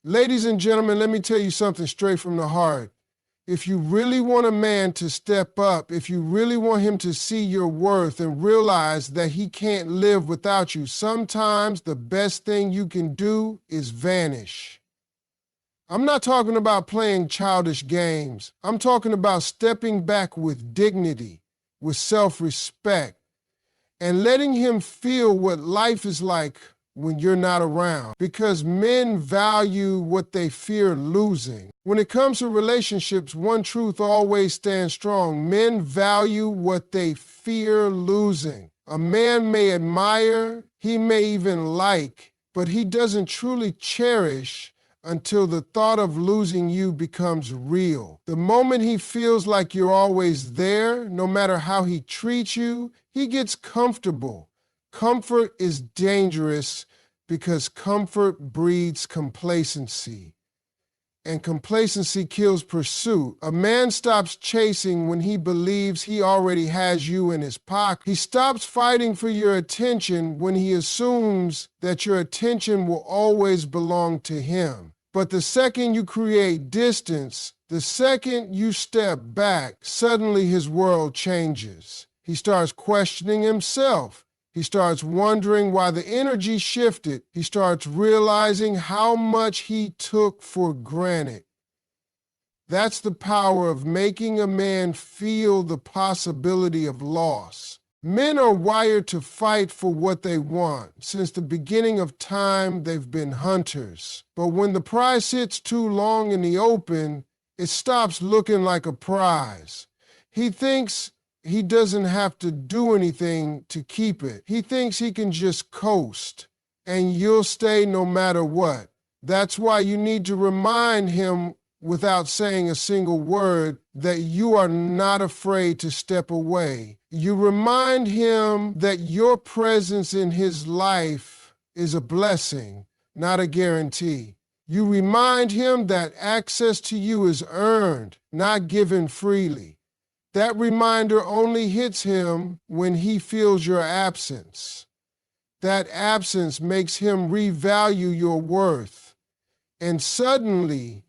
Ladies and gentlemen, let me tell you something straight from the heart. If you really want a man to step up, if you really want him to see your worth and realize that he can't live without you, sometimes the best thing you can do is vanish. I'm not talking about playing childish games. I'm talking about stepping back with dignity, with self-respect, and letting him feel what life is like when you're not around, because men value what they fear losing. When it comes to relationships, one truth always stands strong. Men value what they fear losing. A man may admire, he may even like, but he doesn't truly cherish until the thought of losing you becomes real. The moment he feels like you're always there, no matter how he treats you, he gets comfortable. Comfort is dangerous because comfort breeds complacency, and complacency kills pursuit. A man stops chasing when he believes he already has you in his pocket. He stops fighting for your attention when he assumes that your attention will always belong to him. But the second you create distance, the second you step back, suddenly his world changes. He starts questioning himself. He starts wondering why the energy shifted. He starts realizing how much he took for granted. That's the power of making a man feel the possibility of loss. Men are wired to fight for what they want. Since the beginning of time, they've been hunters. But when the prize sits too long in the open, it stops looking like a prize. He thinks he doesn't have to do anything to keep it. He thinks he can just coast, and you'll stay no matter what. That's why you need to remind him without saying a single word that you are not afraid to step away. You remind him that your presence in his life is a blessing, not a guarantee. You remind him that access to you is earned, not given freely. That reminder only hits him when he feels your absence. That absence makes him revalue your worth. And suddenly,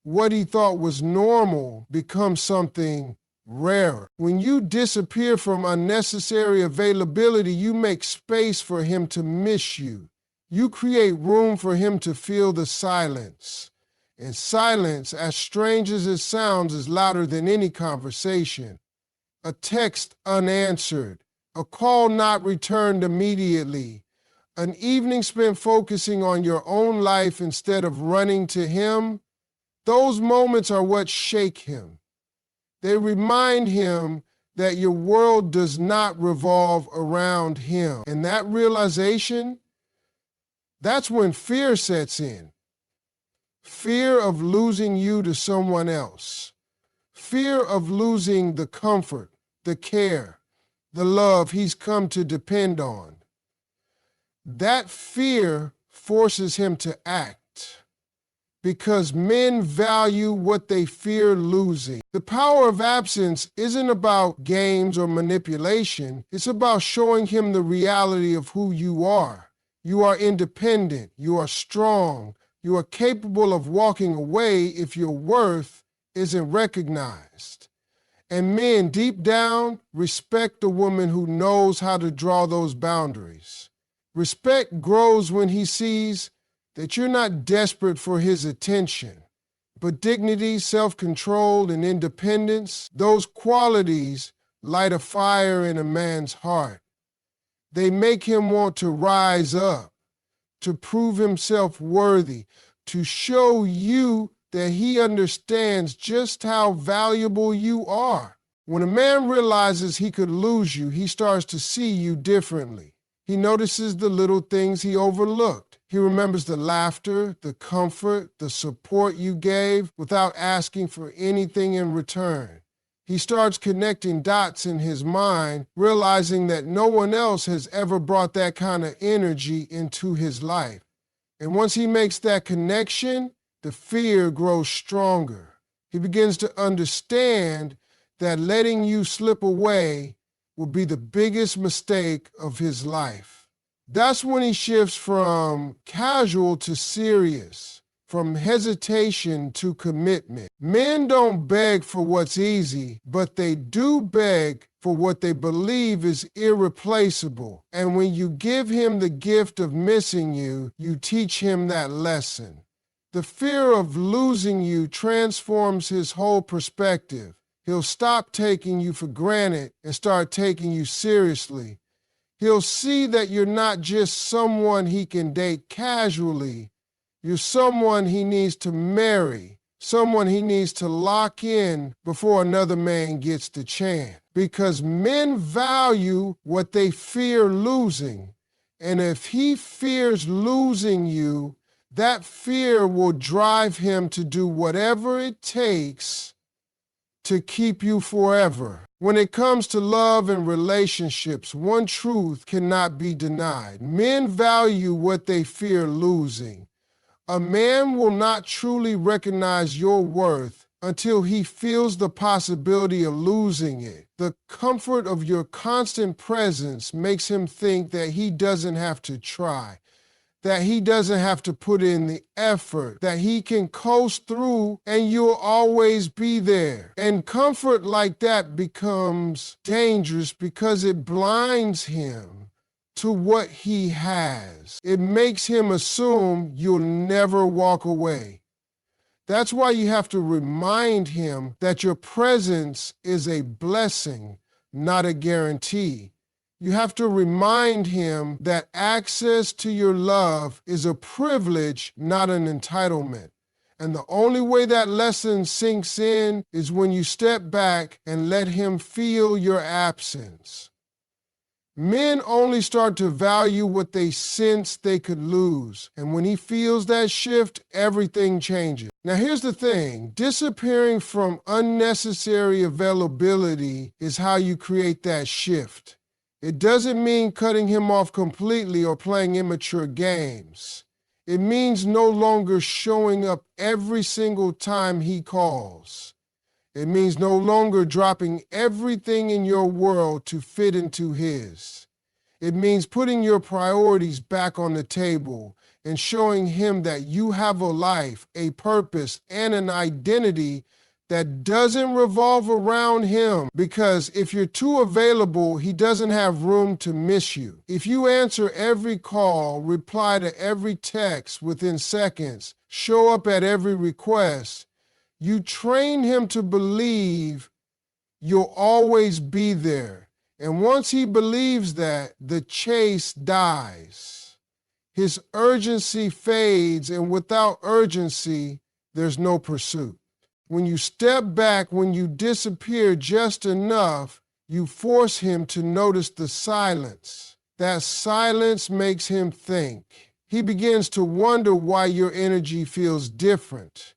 what he thought was normal becomes something rarer. When you disappear from unnecessary availability, you make space for him to miss you. You create room for him to feel the silence. And silence, as strange as it sounds, is louder than any conversation. A text unanswered, a call not returned immediately, an evening spent focusing on your own life instead of running to him. Those moments are what shake him. They remind him that your world does not revolve around him. And that realization, that's when fear sets in. Fear of losing you to someone else. Fear of losing the comfort, the care, the love he's come to depend on. That fear forces him to act because men value what they fear losing. The power of absence isn't about games or manipulation. It's about showing him the reality of who you are. You are independent. You are strong. You are capable of walking away if your worth isn't recognized. And men, deep down, respect a woman who knows how to draw those boundaries. Respect grows when he sees that you're not desperate for his attention, but dignity, self-control, and independence, those qualities light a fire in a man's heart. They make him want to rise up, to prove himself worthy, to show you that he understands just how valuable you are. When a man realizes he could lose you, he starts to see you differently. He notices the little things he overlooked. He remembers the laughter, the comfort, the support you gave without asking for anything in return. He starts connecting dots in his mind, realizing that no one else has ever brought that kind of energy into his life. And once he makes that connection, the fear grows stronger. He begins to understand that letting you slip away will be the biggest mistake of his life. That's when he shifts from casual to serious, from hesitation to commitment. Men don't beg for what's easy, but they do beg for what they believe is irreplaceable. And when you give him the gift of missing you, you teach him that lesson. The fear of losing you transforms his whole perspective. He'll stop taking you for granted and start taking you seriously. He'll see that you're not just someone he can date casually. You're someone he needs to marry, someone he needs to lock in before another man gets the chance. Because men value what they fear losing. And if he fears losing you, that fear will drive him to do whatever it takes to keep you forever. When it comes to love and relationships, one truth cannot be denied. Men value what they fear losing. A man will not truly recognize your worth until he feels the possibility of losing it. The comfort of your constant presence makes him think that he doesn't have to try, that he doesn't have to put in the effort, that he can coast through and you'll always be there. And comfort like that becomes dangerous because it blinds him to what he has. It makes him assume you'll never walk away. That's why you have to remind him that your presence is a blessing, not a guarantee. You have to remind him that access to your love is a privilege, not an entitlement. And the only way that lesson sinks in is when you step back and let him feel your absence. Men only start to value what they sense they could lose. And when he feels that shift, everything changes. Now here's the thing, disappearing from unnecessary availability is how you create that shift. It doesn't mean cutting him off completely or playing immature games. It means no longer showing up every single time he calls. It means no longer dropping everything in your world to fit into his. It means putting your priorities back on the table and showing him that you have a life, a purpose, and an identity that doesn't revolve around him. Because if you're too available, he doesn't have room to miss you. If you answer every call, reply to every text within seconds, show up at every request, you train him to believe you'll always be there. And once he believes that, the chase dies. His urgency fades, and without urgency, there's no pursuit. When you step back, when you disappear just enough, you force him to notice the silence. That silence makes him think. He begins to wonder why your energy feels different.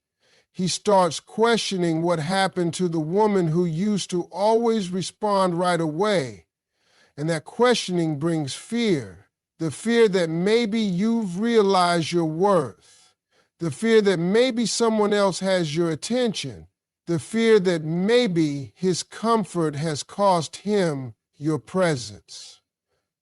He starts questioning what happened to the woman who used to always respond right away. And that questioning brings fear. The fear that maybe you've realized your worth. The fear that maybe someone else has your attention. The fear that maybe his comfort has cost him your presence.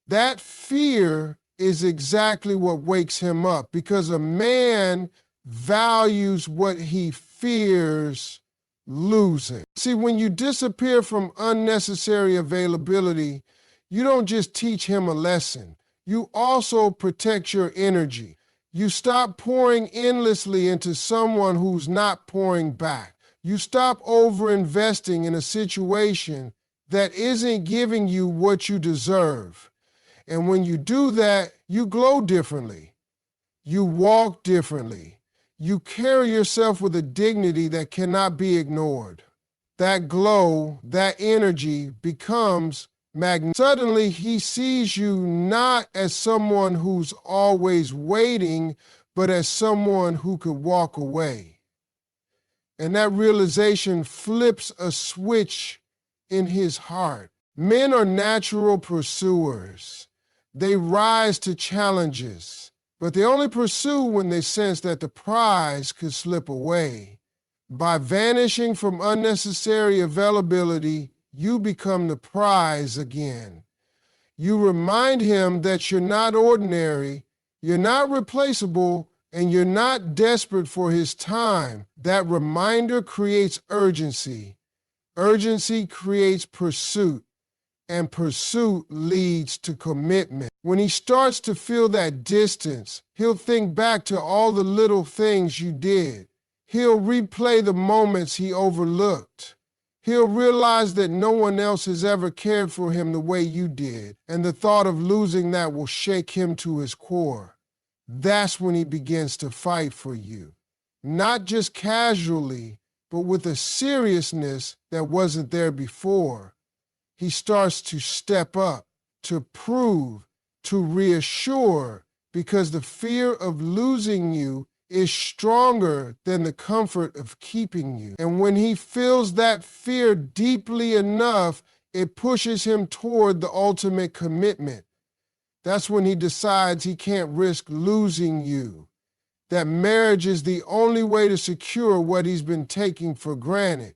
That fear is exactly what wakes him up, because a man values what he fears losing. See, when you disappear from unnecessary availability, you don't just teach him a lesson. You also protect your energy. You stop pouring endlessly into someone who's not pouring back. You stop over-investing in a situation that isn't giving you what you deserve. And when you do that, you glow differently. You walk differently. You carry yourself with a dignity that cannot be ignored. That glow, that energy becomes magnetic. Suddenly, he sees you not as someone who's always waiting, but as someone who could walk away. And that realization flips a switch in his heart. Men are natural pursuers. They rise to challenges, but they only pursue when they sense that the prize could slip away. By vanishing from unnecessary availability, you become the prize again. You remind him that you're not ordinary, you're not replaceable, and you're not desperate for his time, that reminder creates urgency. Urgency creates pursuit, and pursuit leads to commitment. When he starts to feel that distance, he'll think back to all the little things you did. He'll replay the moments he overlooked. He'll realize that no one else has ever cared for him the way you did, and the thought of losing that will shake him to his core. That's when he begins to fight for you. Not just casually, but with a seriousness that wasn't there before. He starts to step up, to prove, to reassure, because the fear of losing you is stronger than the comfort of keeping you. And when he feels that fear deeply enough, it pushes him toward the ultimate commitment. That's when he decides he can't risk losing you. That marriage is the only way to secure what he's been taking for granted.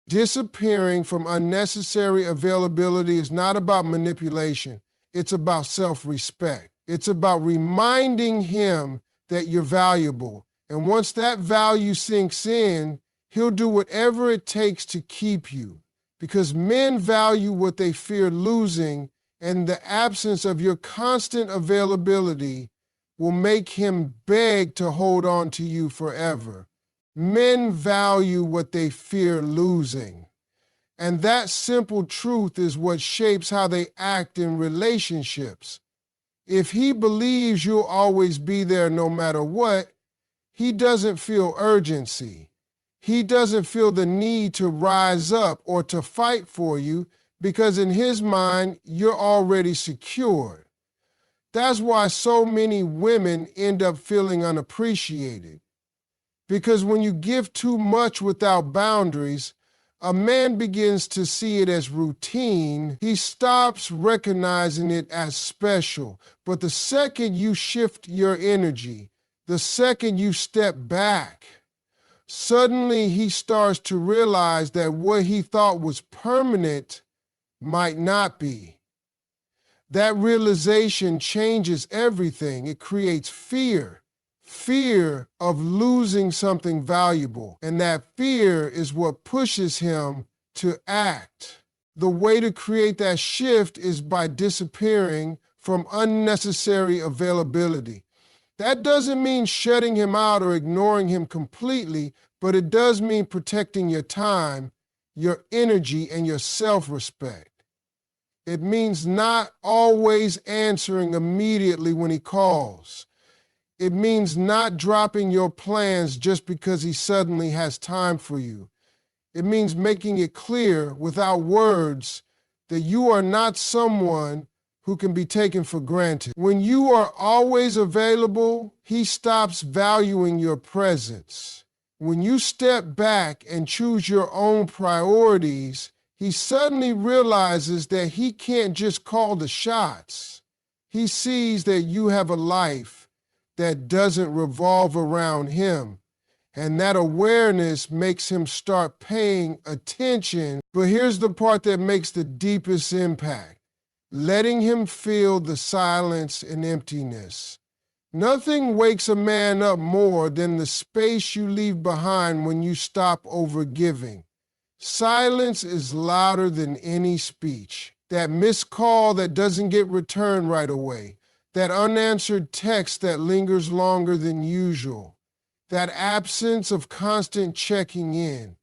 Disappearing from unnecessary availability is not about manipulation. It's about self-respect. It's about reminding him that you're valuable. And once that value sinks in, he'll do whatever it takes to keep you. Because men value what they fear losing, and the absence of your constant availability will make him beg to hold on to you forever. Men value what they fear losing. And that simple truth is what shapes how they act in relationships. If he believes you'll always be there no matter what, he doesn't feel urgency. He doesn't feel the need to rise up or to fight for you because in his mind, you're already secured. That's why so many women end up feeling unappreciated. Because when you give too much without boundaries, a man begins to see it as routine. He stops recognizing it as special. But the second you shift your energy, the second you step back, suddenly he starts to realize that what he thought was permanent might not be. That realization changes everything. It creates fear. Fear of losing something valuable. And that fear is what pushes him to act. The way to create that shift is by disappearing from unnecessary availability. That doesn't mean shutting him out or ignoring him completely, but it does mean protecting your time, your energy, and your self-respect. It means not always answering immediately when he calls. It means not dropping your plans just because he suddenly has time for you. It means making it clear without words that you are not someone who can be taken for granted. When you are always available, he stops valuing your presence. When you step back and choose your own priorities, he suddenly realizes that he can't just call the shots. He sees that you have a life that doesn't revolve around him. And that awareness makes him start paying attention. But here's the part that makes the deepest impact. Letting him feel the silence and emptiness. Nothing wakes a man up more than the space you leave behind when you stop overgiving. Silence is louder than any speech. That missed call that doesn't get returned right away. That unanswered text that lingers longer than usual. That absence of constant checking in.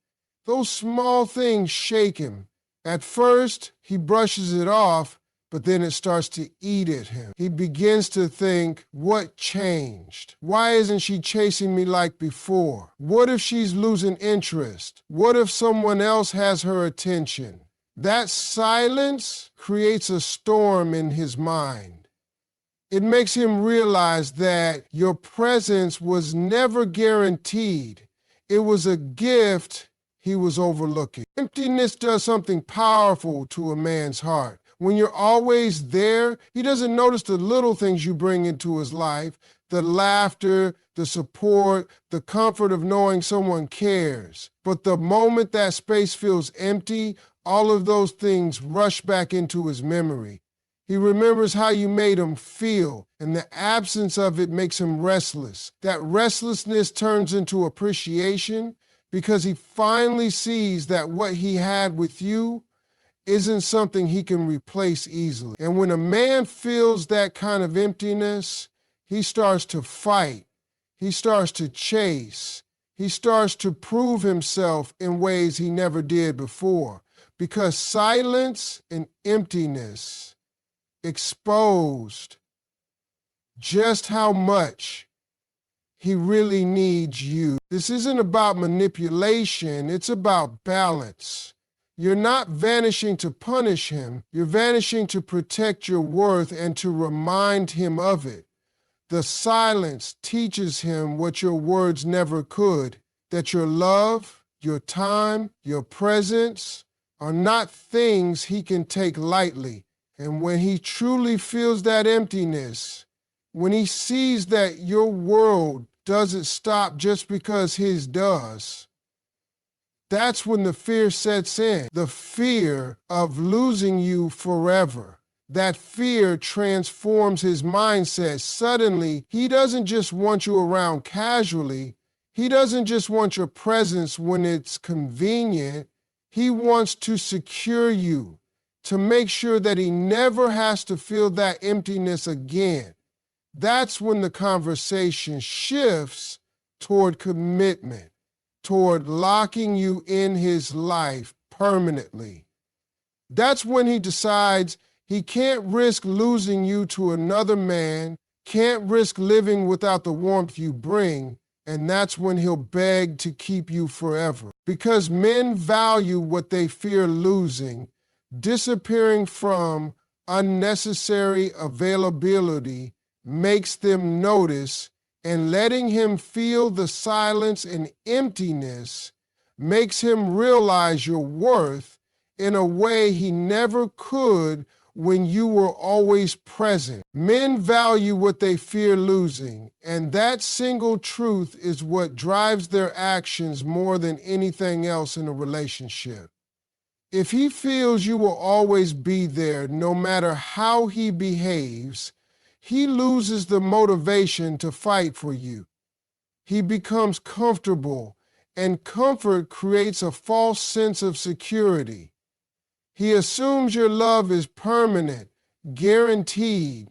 Those small things shake him. At first, he brushes it off, but then it starts to eat at him. He begins to think, what changed? Why isn't she chasing me like before? What if she's losing interest? What if someone else has her attention? That silence creates a storm in his mind. It makes him realize that your presence was never guaranteed. It was a gift he was overlooking. Emptiness does something powerful to a man's heart. When you're always there, he doesn't notice the little things you bring into his life, the laughter, the support, the comfort of knowing someone cares. But the moment that space feels empty, all of those things rush back into his memory. He remembers how you made him feel, and the absence of it makes him restless. That restlessness turns into appreciation because he finally sees that what he had with you isn't something he can replace easily. And when a man feels that kind of emptiness, he starts to fight. He starts to chase. He starts to prove himself in ways he never did before. Because silence and emptiness exposed just how much he really needs you. This isn't about manipulation, it's about balance. You're not vanishing to punish him, you're vanishing to protect your worth and to remind him of it. The silence teaches him what your words never could, that your love, your time, your presence are not things he can take lightly. And when he truly feels that emptiness, when he sees that your world doesn't stop just because his does, that's when the fear sets in, the fear of losing you forever. That fear transforms his mindset. Suddenly, he doesn't just want you around casually. He doesn't just want your presence when it's convenient. He wants to secure you, to make sure that he never has to feel that emptiness again. That's when the conversation shifts toward commitment, toward locking you in his life permanently. That's when he decides he can't risk losing you to another man, can't risk living without the warmth you bring, and that's when he'll beg to keep you forever. Because men value what they fear losing, disappearing from unnecessary availability makes them notice, and letting him feel the silence and emptiness makes him realize your worth in a way he never could when you were always present. Men value what they fear losing, and that single truth is what drives their actions more than anything else in a relationship. If he feels you will always be there, no matter how he behaves, he loses the motivation to fight for you. He becomes comfortable, and comfort creates a false sense of security. He assumes your love is permanent, guaranteed,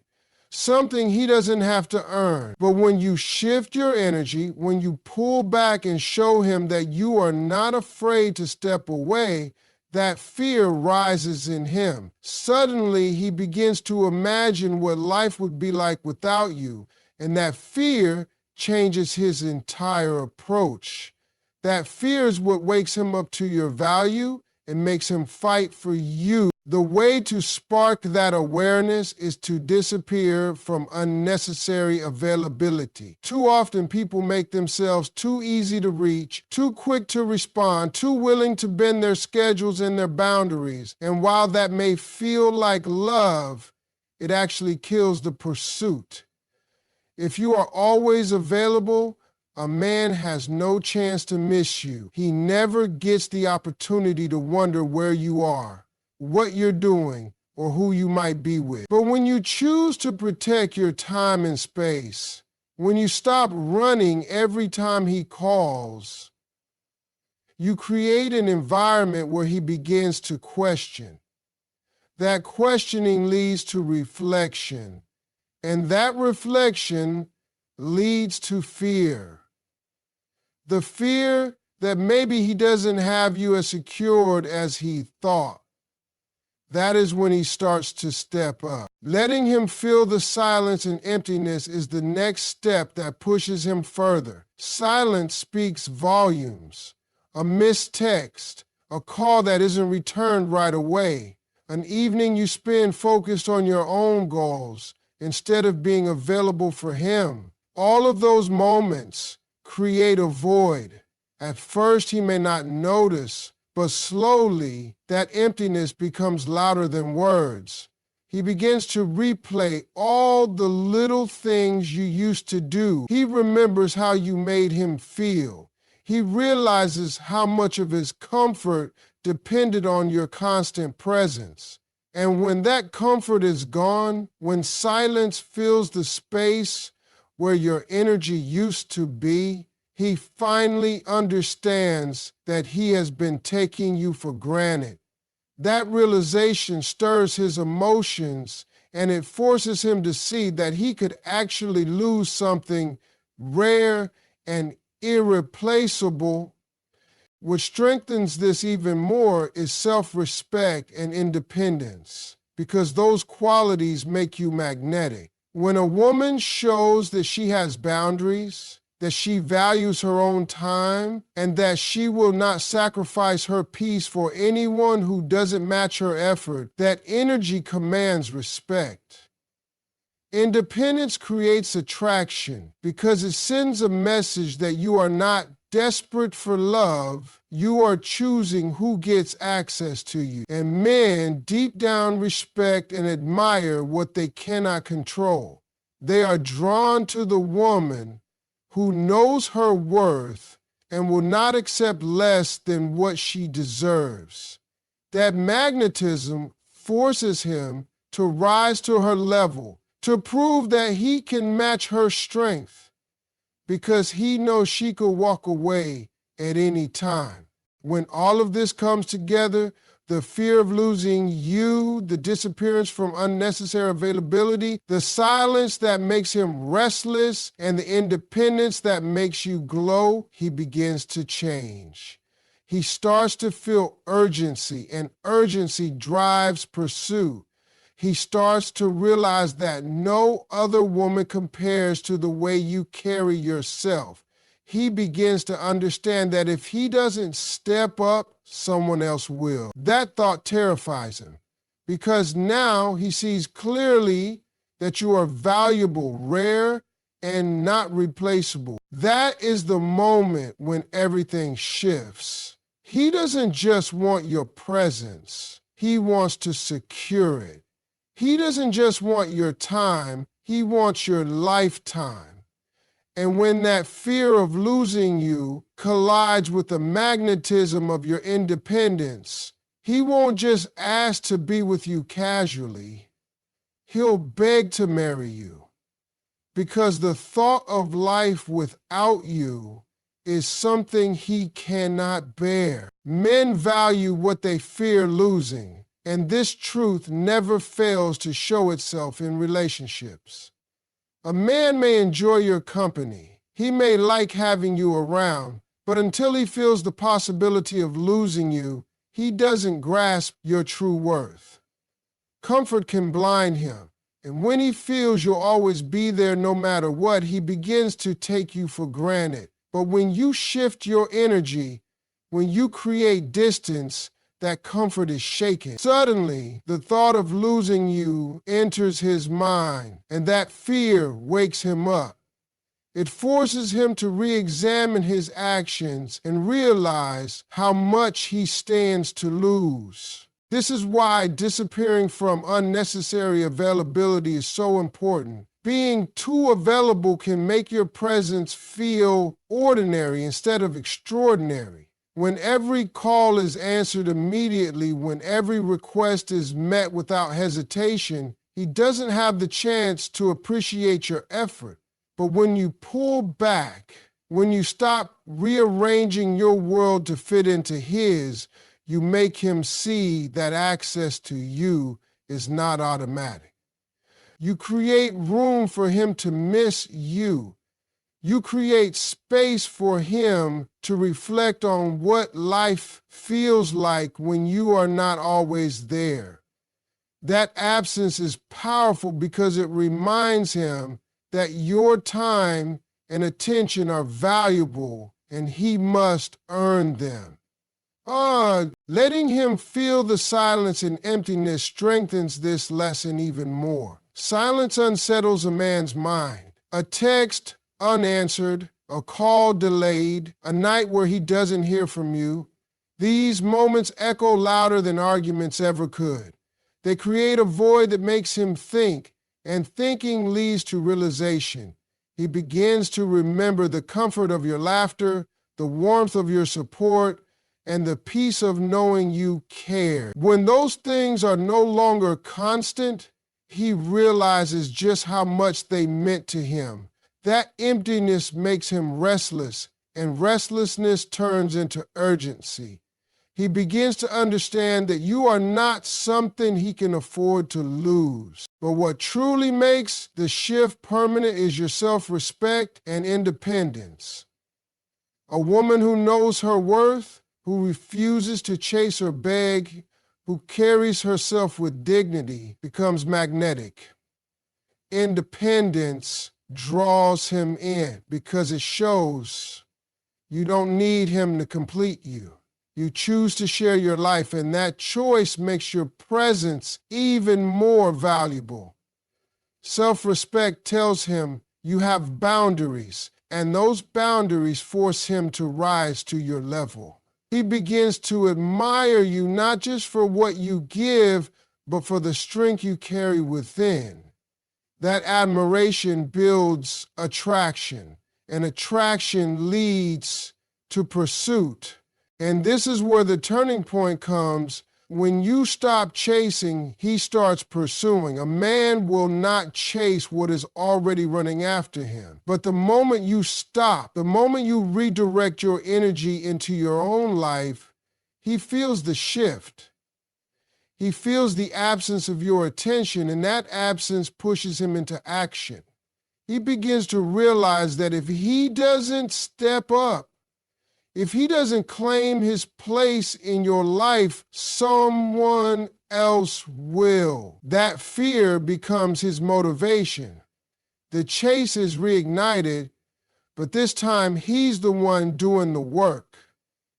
something he doesn't have to earn. But when you shift your energy, when you pull back and show him that you are not afraid to step away, that fear rises in him. Suddenly, he begins to imagine what life would be like without you, and that fear changes his entire approach. That fear is what wakes him up to your value and makes him fight for you. The way to spark that awareness is to disappear from unnecessary availability. Too often people make themselves too easy to reach, too quick to respond, too willing to bend their schedules and their boundaries. And while that may feel like love, it actually kills the pursuit. If you are always available, a man has no chance to miss you. He never gets the opportunity to wonder where you are, what you're doing, or who you might be with. But when you choose to protect your time and space, when you stop running every time he calls, you create an environment where he begins to question. That questioning leads to reflection, and that reflection leads to fear. The fear that maybe he doesn't have you as secured as he thought. That is when he starts to step up. Letting him feel the silence and emptiness is the next step that pushes him further. Silence speaks volumes. A missed text, a call that isn't returned right away, an evening you spend focused on your own goals instead of being available for him. All of those moments create a void. At first he may not notice, but slowly that emptiness becomes louder than words. He begins to replay all the little things you used to do. He remembers how you made him feel. He realizes how much of his comfort depended on your constant presence. And when that comfort is gone, when silence fills the space where your energy used to be, he finally understands that he has been taking you for granted. That realization stirs his emotions, and it forces him to see that he could actually lose something rare and irreplaceable. What strengthens this even more is self-respect and independence, because those qualities make you magnetic. When a woman shows that she has boundaries, that she values her own time, and that she will not sacrifice her peace for anyone who doesn't match her effort, that energy commands respect. Independence creates attraction because it sends a message that you are not desperate for love, you are choosing who gets access to you. And men deep down respect and admire what they cannot control. They are drawn to the woman who knows her worth and will not accept less than what she deserves. That magnetism forces him to rise to her level, to prove that he can match her strength, because he knows she could walk away at any time. When all of this comes together, the fear of losing you, the disappearance from unnecessary availability, the silence that makes him restless, and the independence that makes you glow, he begins to change. He starts to feel urgency, and urgency drives pursuit. He starts to realize that no other woman compares to the way you carry yourself. He begins to understand that if he doesn't step up, someone else will. That thought terrifies him, because now he sees clearly that you are valuable, rare, and not replaceable. That is the moment when everything shifts. He doesn't just want your presence, he wants to secure it. He doesn't just want your time, he wants your lifetime. And when that fear of losing you collides with the magnetism of your independence, he won't just ask to be with you casually. He'll beg to marry you, because the thought of life without you is something he cannot bear. Men value what they fear losing, and this truth never fails to show itself in relationships. A man may enjoy your company. He may like having you around, but until he feels the possibility of losing you, he doesn't grasp your true worth. Comfort can blind him, and when he feels you'll always be there no matter what, he begins to take you for granted. But when you shift your energy, when you create distance, that comfort is shaken. Suddenly, the thought of losing you enters his mind, and that fear wakes him up. It forces him to re-examine his actions and realize how much he stands to lose. This is why disappearing from unnecessary availability is so important. Being too available can make your presence feel ordinary instead of extraordinary. When every call is answered immediately, when every request is met without hesitation, he doesn't have the chance to appreciate your effort. But when you pull back, when you stop rearranging your world to fit into his, you make him see that access to you is not automatic. You create room for him to miss you. You create space for him to reflect on what life feels like when you are not always there. That absence is powerful because it reminds him that your time and attention are valuable and he must earn them. Letting him feel the silence and emptiness strengthens this lesson even more. Silence unsettles a man's mind. A text unanswered, a call delayed, a night where he doesn't hear from you. These moments echo louder than arguments ever could. They create a void that makes him think, and thinking leads to realization. He begins to remember the comfort of your laughter, the warmth of your support, and the peace of knowing you care. When those things are no longer constant, he realizes just how much they meant to him. That emptiness makes him restless, and restlessness turns into urgency. He begins to understand that you are not something he can afford to lose. But what truly makes the shift permanent is your self-respect and independence. A woman who knows her worth, who refuses to chase or beg, who carries herself with dignity, becomes magnetic. Independence draws him in because it shows you don't need him to complete you. You choose to share your life, and that choice makes your presence even more valuable. Self-respect tells him you have boundaries, and those boundaries force him to rise to your level. He begins to admire you not just for what you give, but for the strength you carry within. That admiration builds attraction, and attraction leads to pursuit. And this is where the turning point comes. When you stop chasing, he starts pursuing. A man will not chase what is already running after him. But the moment you stop, the moment you redirect your energy into your own life, he feels the shift. He feels the absence of your attention, and that absence pushes him into action. He begins to realize that if he doesn't step up, if he doesn't claim his place in your life, someone else will. That fear becomes his motivation. The chase is reignited, but this time he's the one doing the work.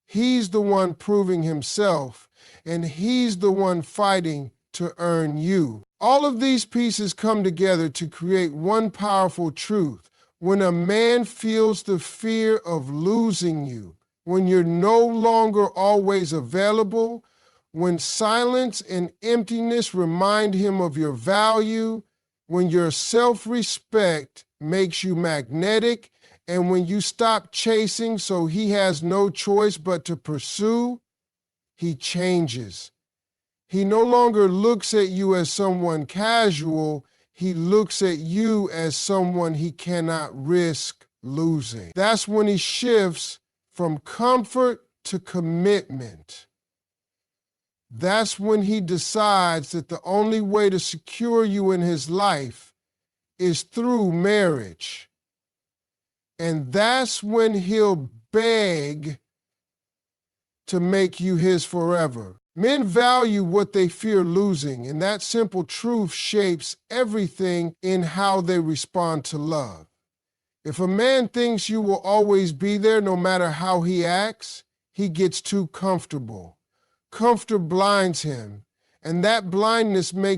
He's the one proving himself, and he's the one fighting to earn you. All of these pieces come together to create one powerful truth. When a man feels the fear of losing you, when you're no longer always available, when silence and emptiness remind him of your value, when your self-respect makes you magnetic, and when you stop chasing so he has no choice but to pursue, he changes. He no longer looks at you as someone casual, he looks at you as someone he cannot risk losing. That's when he shifts from comfort to commitment. That's when he decides that the only way to secure you in his life is through marriage. And that's when he'll beg to make you his forever. Men value what they fear losing, and that simple truth shapes everything in how they respond to love. If a man thinks you will always be there no matter how he acts, he gets too comfortable. Comfort blinds him, and that blindness makes